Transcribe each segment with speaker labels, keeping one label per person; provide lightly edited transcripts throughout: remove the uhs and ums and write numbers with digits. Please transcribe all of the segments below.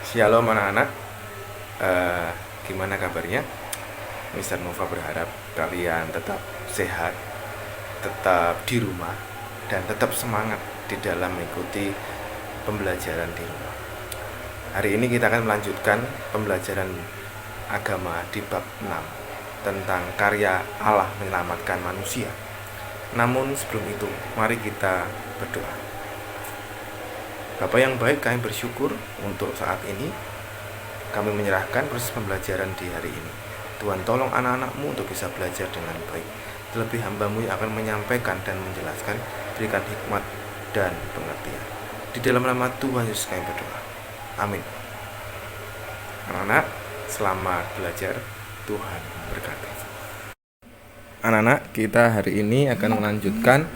Speaker 1: Shalom anak-anak, Eh, gimana kabarnya? Mister Nova berharap kalian tetap sehat, tetap di rumah, dan tetap semangat di dalam mengikuti pembelajaran di rumah. Hari ini kita akan melanjutkan pembelajaran agama di bab 6 tentang karya Allah menyelamatkan manusia. Namun sebelum itu, mari kita berdoa. Bapa yang baik, kami bersyukur untuk saat ini. Kami menyerahkan proses pembelajaran di hari ini. Tuhan, tolong anak-anak-Mu untuk bisa belajar dengan baik. Terlebih hamba-Mu yang akan menyampaikan dan menjelaskan, berikan hikmat dan pengertian. Di dalam nama Tuhan Yesus kami berdoa. Amin. Anak-anak, selamat belajar. Tuhan memberkati. Anak-anak, kita hari ini akan melanjutkan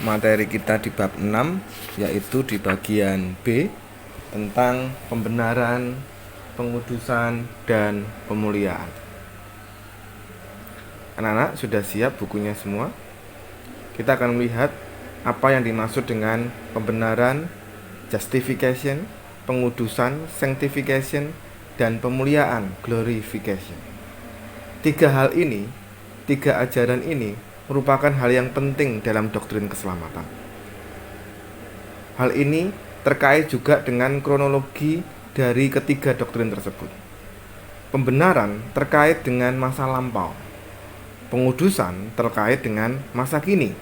Speaker 1: materi kita di bab 6, yaitu di bagian B tentang pembenaran, pengudusan, dan pemuliaan. Anak-anak sudah siap bukunya semua? Kita akan melihat apa yang dimaksud dengan pembenaran, justification, pengudusan, sanctification, dan pemuliaan, glorification. Tiga ajaran ini merupakan hal yang penting dalam doktrin keselamatan. Hal ini terkait juga dengan kronologi dari ketiga doktrin tersebut. Pembenaran terkait dengan masa lampau, pengudusan terkait dengan masa kini,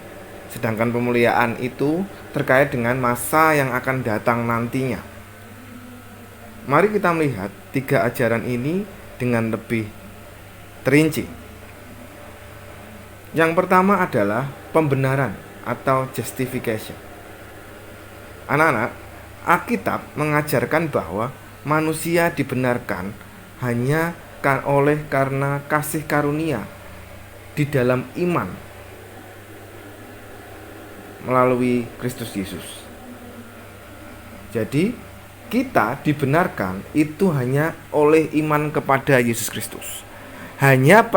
Speaker 1: sedangkan pemuliaan itu terkait dengan masa yang akan datang nantinya. Mari kita melihat tiga ajaran ini dengan lebih terinci. Yang pertama adalah pembenaran atau justification. Anak-anak, Alkitab mengajarkan bahwa manusia dibenarkan hanya karena kasih karunia di dalam iman melalui Kristus Yesus. Jadi, kita dibenarkan itu hanya oleh iman kepada Yesus Kristus. Hanya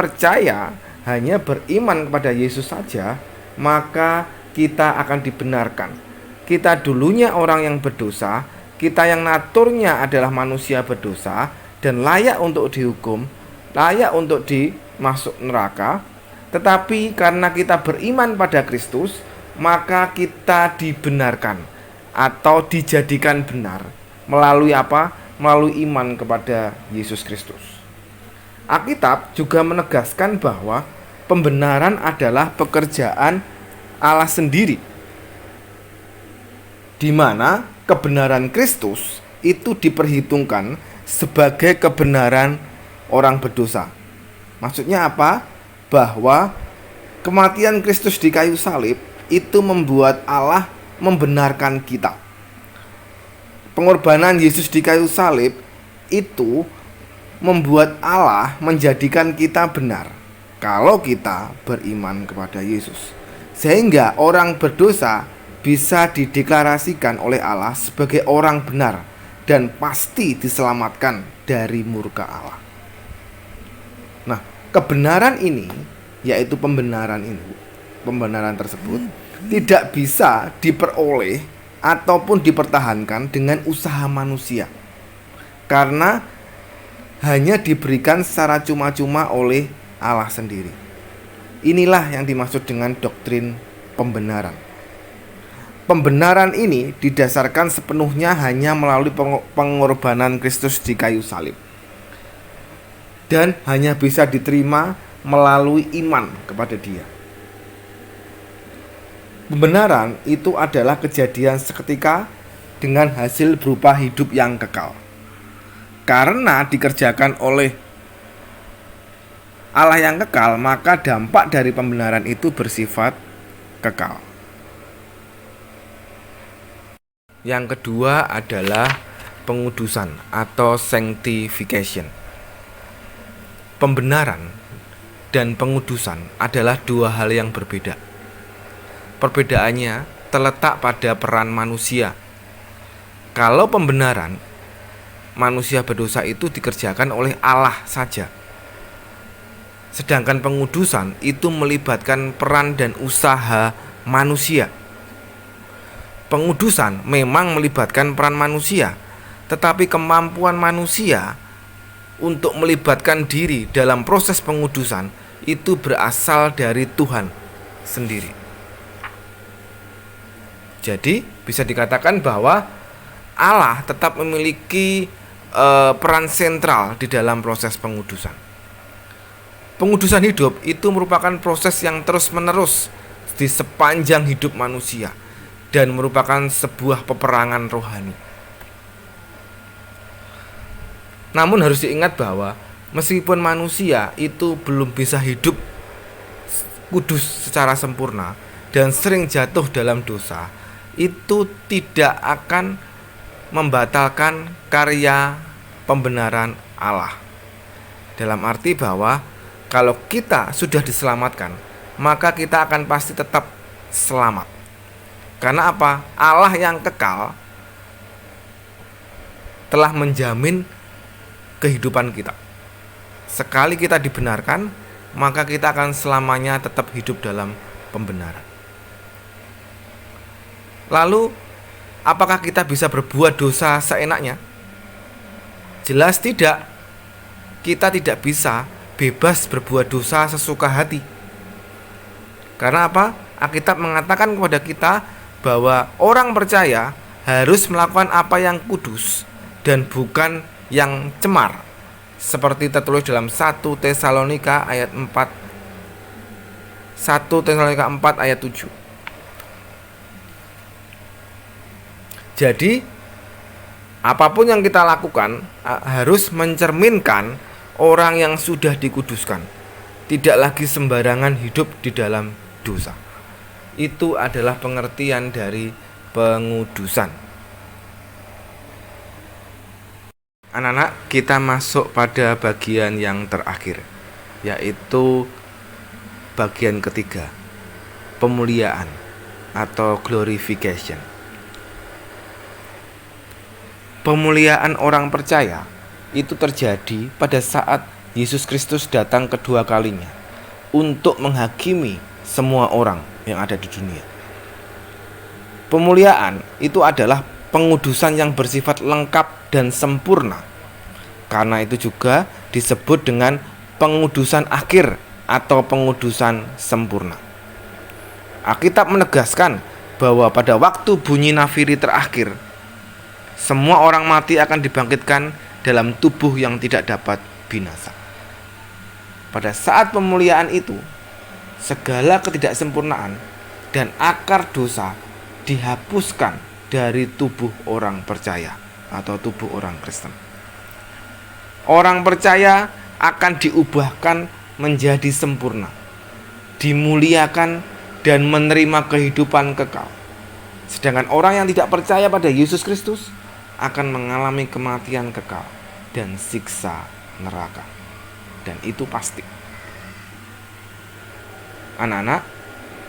Speaker 1: beriman kepada Yesus saja, maka kita akan dibenarkan. Kita dulunya orang yang berdosa, kita yang naturnya adalah manusia berdosa dan layak untuk dihukum, layak untuk dimasuk neraka. Tetapi karena kita beriman pada Kristus, maka kita dibenarkan atau dijadikan benar. Melalui apa? Melalui iman kepada Yesus Kristus. Alkitab juga menegaskan bahwa pembenaran adalah pekerjaan Allah sendiri, di mana kebenaran Kristus itu diperhitungkan sebagai kebenaran orang berdosa. Maksudnya apa? Bahwa kematian Kristus di kayu salib itu membuat Allah membenarkan kita. Pengorbanan Yesus di kayu salib itu membuat Allah menjadikan kita benar kalau kita beriman kepada Yesus. Sehingga orang berdosa bisa dideklarasikan oleh Allah sebagai orang benar dan pasti diselamatkan dari murka Allah. Nah, kebenaran ini, yaitu pembenaran tersebut tidak bisa diperoleh ataupun dipertahankan dengan usaha manusia, karena hanya diberikan secara cuma-cuma oleh Allah sendiri. Inilah yang dimaksud dengan doktrin pembenaran. Pembenaran ini didasarkan sepenuhnya hanya melalui pengorbanan Kristus di kayu salib, dan hanya bisa diterima melalui iman kepada Dia. Pembenaran itu adalah kejadian seketika dengan hasil berupa hidup yang kekal. Karena dikerjakan oleh Allah yang kekal, maka dampak dari pembenaran itu bersifat kekal. Yang kedua adalah pengudusan atau sanctification. Pembenaran dan pengudusan adalah dua hal yang berbeda. Perbedaannya terletak pada peran manusia. Kalau pembenaran, manusia berdosa itu dikerjakan oleh Allah saja. Sedangkan pengudusan itu melibatkan peran dan usaha manusia. Pengudusan memang melibatkan peran manusia, tetapi kemampuan manusia untuk melibatkan diri dalam proses pengudusan itu berasal dari Tuhan sendiri. Jadi bisa dikatakan bahwa Allah tetap memiliki peran sentral di dalam proses pengudusan. Pengudusan hidup itu merupakan proses yang terus-menerus di sepanjang hidup manusia dan merupakan sebuah peperangan rohani. Namun harus diingat bahwa meskipun manusia itu belum bisa hidup kudus secara sempurna dan sering jatuh dalam dosa, itu tidak akan membatalkan karya pembenaran Allah. Dalam arti bahwa kalau kita sudah diselamatkan, maka kita akan pasti tetap selamat. Karena apa? Allah yang kekal telah menjamin kehidupan kita. Sekali kita dibenarkan, maka kita akan selamanya tetap hidup dalam pembenaran. Lalu, apakah kita bisa berbuat dosa seenaknya? Jelas tidak. Kita tidak bisa bebas berbuat dosa sesuka hati. Karena apa? Alkitab mengatakan kepada kita bahwa orang percaya harus melakukan apa yang kudus dan bukan yang cemar. Seperti tertulis dalam 1 Tesalonika ayat 4. 1 Tesalonika 4 ayat 7. Jadi, apapun yang kita lakukan harus mencerminkan orang yang sudah dikuduskan, tidak lagi sembarangan hidup di dalam dosa. Itu adalah pengertian dari pengudusan. Anak-anak, kita masuk pada bagian yang terakhir, yaitu bagian ketiga, pemuliaan atau glorification. Pemuliaan orang percaya itu terjadi pada saat Yesus Kristus datang kedua kalinya untuk menghakimi semua orang yang ada di dunia. Pemuliaan itu adalah pengudusan yang bersifat lengkap dan sempurna. Karena itu juga disebut dengan pengudusan akhir atau pengudusan sempurna. Alkitab menegaskan bahwa pada waktu bunyi nafiri terakhir, semua orang mati akan dibangkitkan dalam tubuh yang tidak dapat binasa. Pada saat pemuliaan itu, segala ketidaksempurnaan dan akar dosa dihapuskan dari tubuh orang percaya atau tubuh orang Kristen. Orang percaya akan diubahkan menjadi sempurna, dimuliakan dan menerima kehidupan kekal. Sedangkan orang yang tidak percaya pada Yesus Kristus akan mengalami kematian kekal dan siksa neraka. Dan itu pasti. Anak-anak,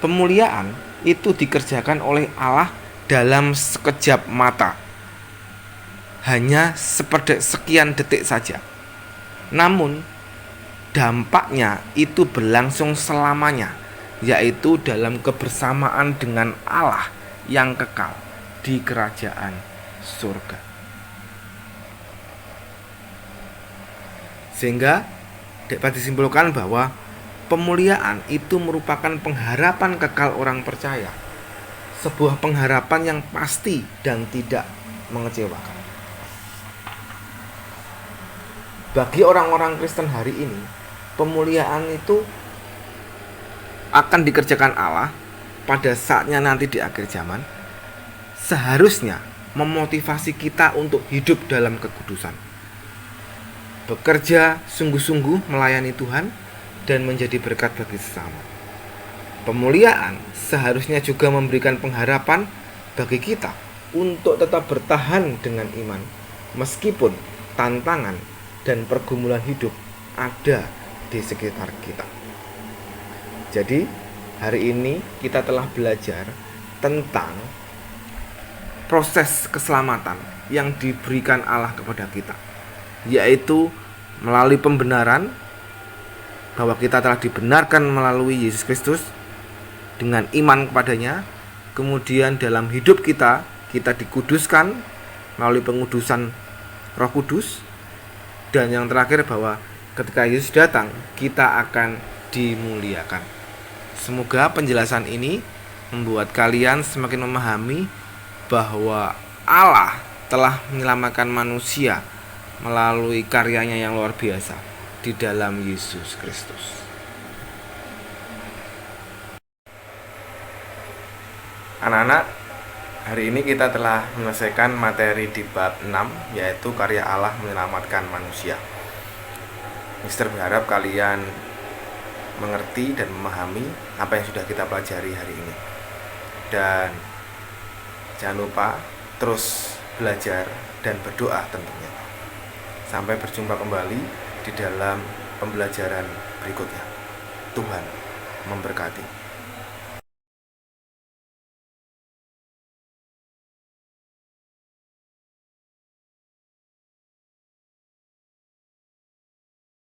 Speaker 1: pemuliaan itu dikerjakan oleh Allah dalam sekejap mata. Hanya sekian detik saja. Namun dampaknya itu berlangsung selamanya, yaitu dalam kebersamaan dengan Allah yang kekal di kerajaan surga. Sehingga dapat disimpulkan bahwa pemuliaan itu merupakan pengharapan kekal orang percaya, sebuah pengharapan yang pasti dan tidak mengecewakan. Bagi orang-orang Kristen hari ini, pemuliaan itu akan dikerjakan Allah pada saatnya nanti di akhir zaman, seharusnya memotivasi kita untuk hidup dalam kekudusan, bekerja sungguh-sungguh melayani Tuhan dan menjadi berkat bagi sesama. Pemuliaan seharusnya juga memberikan pengharapan bagi kita untuk tetap bertahan dengan iman meskipun tantangan dan pergumulan hidup ada di sekitar kita. Jadi hari ini kita telah belajar tentang proses keselamatan yang diberikan Allah kepada kita, yaitu melalui pembenaran bahwa kita telah dibenarkan melalui Yesus Kristus dengan iman kepadanya. Kemudian dalam hidup kita dikuduskan melalui pengudusan Roh Kudus. Dan yang terakhir bahwa ketika Yesus datang, kita akan dimuliakan. Semoga penjelasan ini membuat kalian semakin memahami bahwa Allah telah menyelamatkan manusia melalui karyanya yang luar biasa di dalam Yesus Kristus. Anak-anak, hari ini kita telah menyelesaikan materi di bab 6, yaitu karya Allah menyelamatkan manusia. Mister berharap kalian mengerti dan memahami apa yang sudah kita pelajari hari ini. Dan jangan lupa terus belajar dan berdoa tentunya. Sampai berjumpa kembali di dalam pembelajaran berikutnya. Tuhan memberkati.